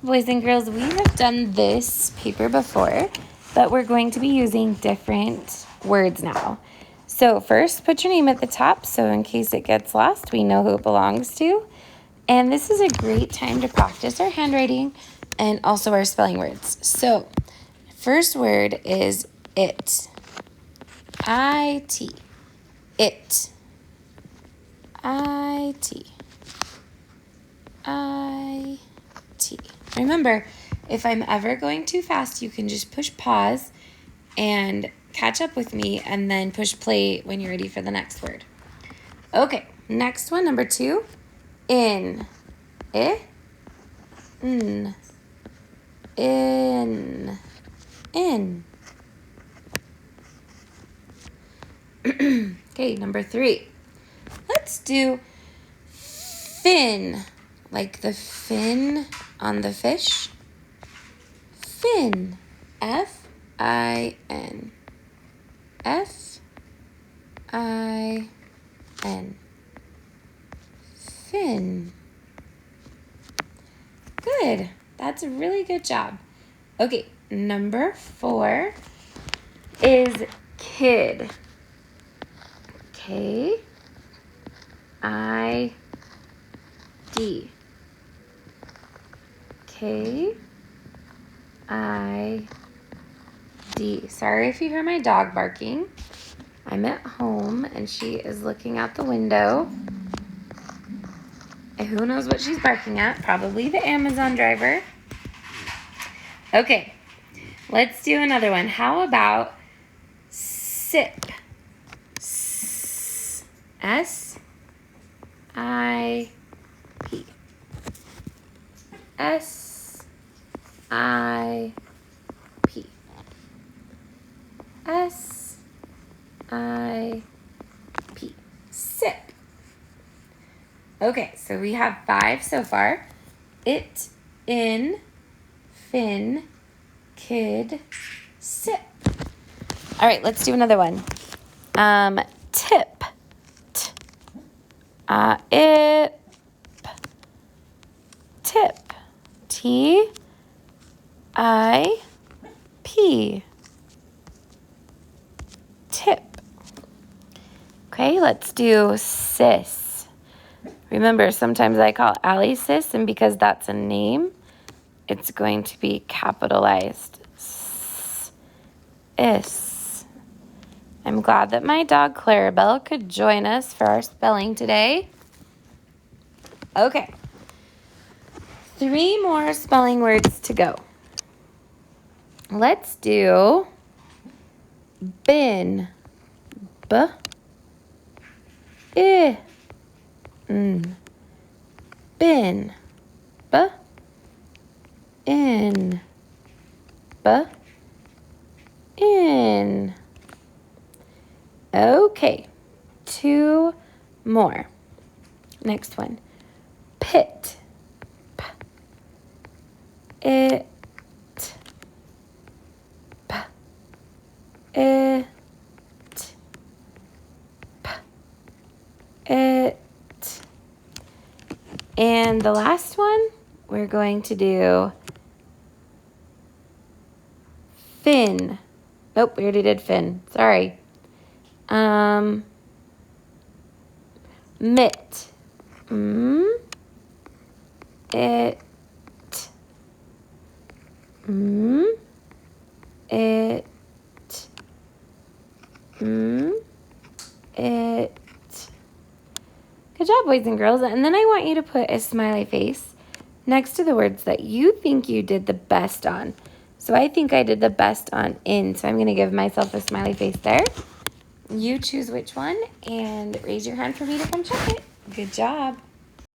Boys and girls, we have done this paper before, but we're going to be using different words now. So first, put your name at the top, so in case it gets lost, we know who it belongs to. And this is a great time to practice our handwriting and also our spelling words. So first word is it. I-T. It. I-T. I-T. Remember, if I'm ever going too fast, you can just push pause and catch up with me and then push play when you're ready for the next word. Okay, next one, number 2. In. I. N. In. In. Okay, number 3. Let's do fin, like the fin on the fish. Fin. F-I-N. F-I-N. Fin. Good. That's a really good job. Okay, number 4 is kid. K-I-D. K-I-D. Sorry if you hear my dog barking. I'm at home and she is looking out the window. And who knows what she's barking at? Probably the Amazon driver. Okay, let's do another one. How about sip? S-I-P. S-I-P. S-I-P. Sip. Okay, so we have 5 so far. It, in, fin, kid, sip. All right, let's do another one. Tip. Ip. Tip. T-I-P. Tip. Okay, let's do sis. Remember, sometimes I call Allie sis, and because that's a name, it's going to be capitalized. S-is. I'm glad that my dog Clarabelle could join us for our spelling today. Okay. 3 more spelling words to go. Let's do bin. B-I-N. Bin. B-in. B-in. Okay, 2 more. Next one. Pit. P-it. P-it. P-it. And the last one, we're going to do fin. Nope, we already did fin. Sorry. Mitt. It. It. It. Good job, boys and girls. And then I want you to put a smiley face next to the words that you think you did the best on. So I think I did the best on in, so I'm going to give myself a smiley face there. You choose which one and raise your hand for me to come check it. Good job.